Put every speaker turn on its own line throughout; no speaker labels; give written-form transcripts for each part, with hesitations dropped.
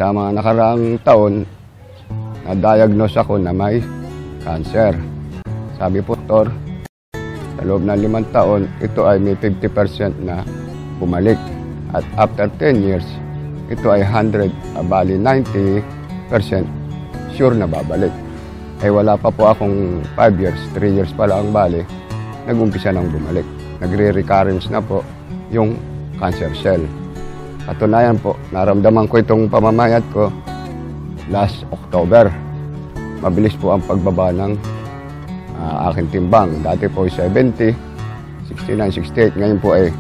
sa mga nakaraang taon, na-diagnose ako na may cancer. Sabi po, Dr., sa loob ng 5 taon, ito ay may 50% na bumalik. At after 10 years, ito ay 100, bali 90% sure na babalik. Eh wala pa po akong 5 years, 3 years pa lang bali, nag-umpisa nang bumalik. Nagre-recurrence na po yung cancer cell. Katunayan po, naramdaman ko itong pamamayat ko last October. Mabilis po ang pagbaba ng aking timbang. Dati po 70, 69, 68. Ngayon po ay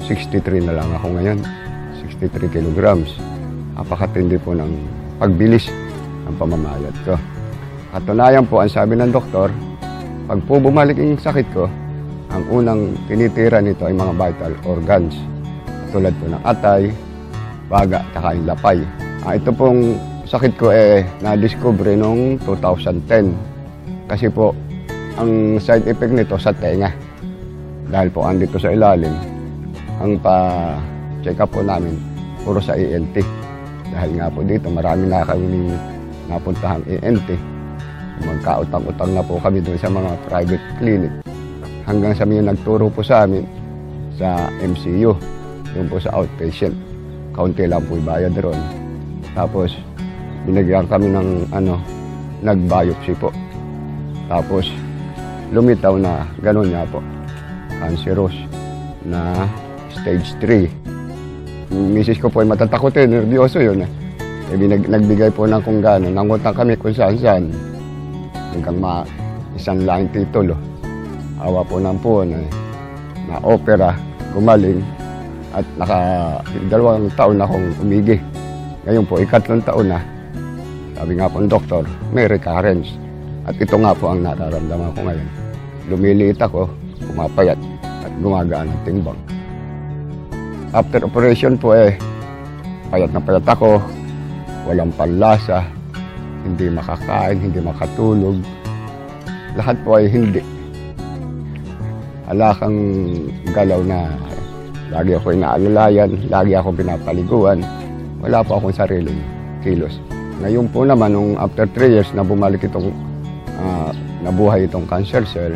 63 na lang ako ngayon. 63 kilograms. Napakatindi po ng pagbilis ng pamamayat ko. Katunayan po, ang sabi ng doktor, pag po bumalik yung sakit ko, ang unang tinitira nito ay mga vital organs. Tulad po ng atay, baga, at yung lapay. Ito pong sakit ko na-discover noong 2010. Kasi po, ang side effect nito sa tenga. Dahil po andito sa ilalim, ang pa-check up po namin, puro sa ENT. Dahil nga po dito, marami na kami napuntahang ENT. Magkautang-utang na po kami doon sa mga private clinic. Hanggang sa may nagturo po sa amin sa MCU, doon po sa outpatient. Kaunti lang po ibayad ron. Tapos, binigyan kami ng nag-biopsy po. Tapos, lumitaw na gano'n nga po, cancerous na stage 3. Yung misis ko po ay matatakotin, nervyoso yun. Nagbigay po ng kung gano'n. Nangutang kami kung saan-saan. Hanggang isang laing titulo. Awa po ng puwan na opera, gumaling. At 2 taon na akong umigi. Ngayon po, 3 taon na. Sabi nga po ng doktor, may recurrence. At ito nga po ang nararamdaman ko ngayon. Lumiliit ako, pumapayat, at gumagaan ang timbang. After operation po payat na payat ako, walang panlasa, hindi makakain, hindi makatulog. Lahat po ay hindi. Alakang galaw na lagi ako inaalalayan, lagi ako pinapaliguan. Wala po akong sariling kilos. Ngayon po naman, nung after 3 years na bumalik itong nabuhay itong cancer cell,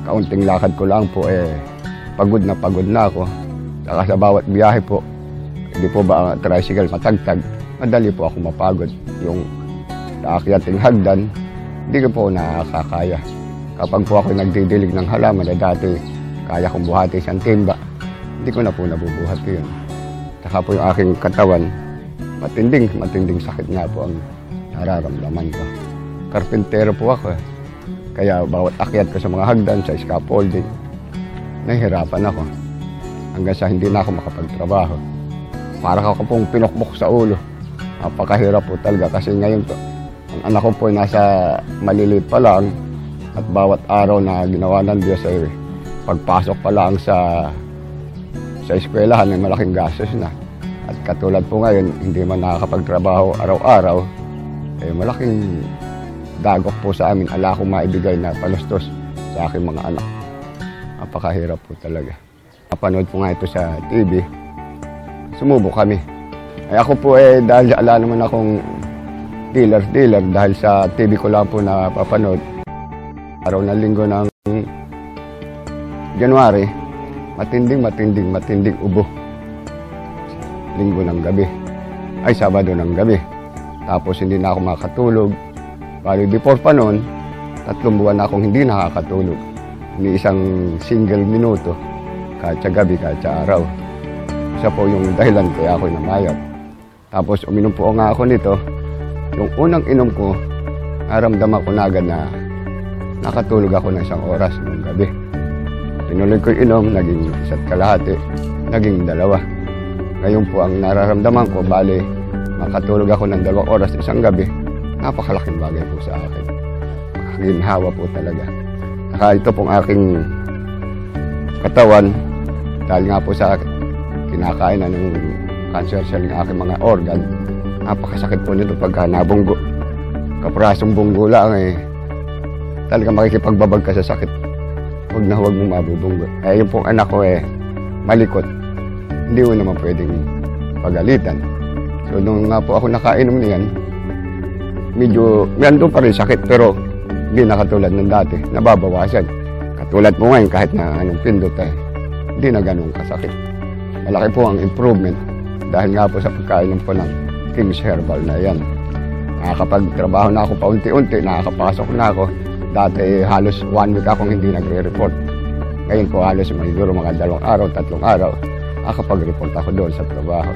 kaunting lakad ko lang po pagod na ako. Saka sa bawat biyahe po, hindi po ba tricycle matagtag, madali po ako mapagod. Yung aakyating hagdan, hindi ko po nakakaya. Kapag po ako nagdidilig ng halaman na dati kaya kong buhati siyang timba, hindi ko na po nabubuhat yun. Saka po yung aking katawan, matinding sakit nga po ang nararamdaman ko. Karpintero po ako Kaya bawat akyat ko sa mga hagdan, sa scaffolding, nahihirapan ako. Hanggang sa hindi na ako makapagtrabaho. Para ako pong pinokbok sa ulo. Napakahirap po talaga kasi ngayon po, ang anak ko po ay nasa maliliit pa lang at bawat araw na ginawa ng Diyos ay pagpasok pa lang sa eskwelahan ay malaking gastos na. At katulad po ngayon, hindi man nakakapagtrabaho araw-araw, malaking dagok po sa amin. Ala akong maibigay na palustos sa aking mga anak. Napakahirap po talaga. Napanood po nga ito sa TV. Sumubok kami. Ako po dahil ala naman akong dealer dahil sa TV ko lang po napapanood. Araw ng linggo ng January, matinding ubo. Linggo ng gabi. Sabado ng gabi. Tapos hindi na ako makatulog. Bali before pa noon, 3 buwan na akong hindi nakakatulog. Ni isang single minuto, kahit sa gabi, kahit sa araw. Isa po yung dahilan kaya ako namayat. Tapos uminom po nga ako nito. Yung unang inom ko, naramdaman ko na agad na nakatulog ako ng 1 oras ng gabi. Tinuloy ko inom, naging 1 kalahati, naging 2. Ngayon po ang nararamdaman ko, bali, makatulog ako ng 2 oras isang gabi. Napakalaking bagay po sa akin. Ginhawa po talaga. Saka ito pong aking katawan, dahil nga po sa kinakain ng cancer cell ng aking mga organ, napakasakit po nito pagka nabunggo. Kaprasong bunggo lang talaga makikipagbabag ka sa sakit. Huwag na huwag mong mabubunggo. Yung pong anak ko malikot. Hindi mo naman pwedeng pagalitan. So nung nga po ako nakainom niyan, medyo may ando pa rin sakit pero hindi na katulad ng dati, nababawasan. Katulad po ngayon kahit na anong pindot hindi na ganun kasakit. Malaki po ang improvement dahil nga po sa pagkainom po ng King's Herbal na yan. Nakakapagtrabaho na ako paunti-unti, nakakapasok na ako. Dati halos 1 week akong hindi nagre-report. Ngayon po halos siguro mga 2 araw, 3 araw, nakakapag-report ako doon sa trabaho.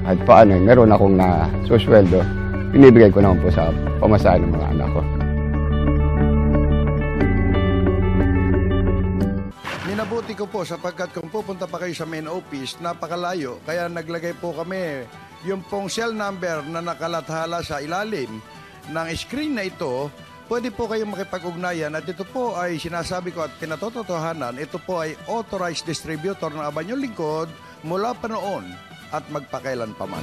Kahit paano, meron akong nasusweldo, binibigay ko naman po sa pamasahe ng mga anak ko.
Minabuti ko po sapagkat kung pupunta pa kayo sa main office, napakalayo. Kaya naglagay po kami yung pong cell number na nakalathala sa ilalim ng screen na ito. Pwede po kayong makipag-ugnayan at ito po ay sinasabi ko at pinatotohanan, ito po ay authorized distributor ng Abanyong Lingkod mula pa noon at magpakailan pa man.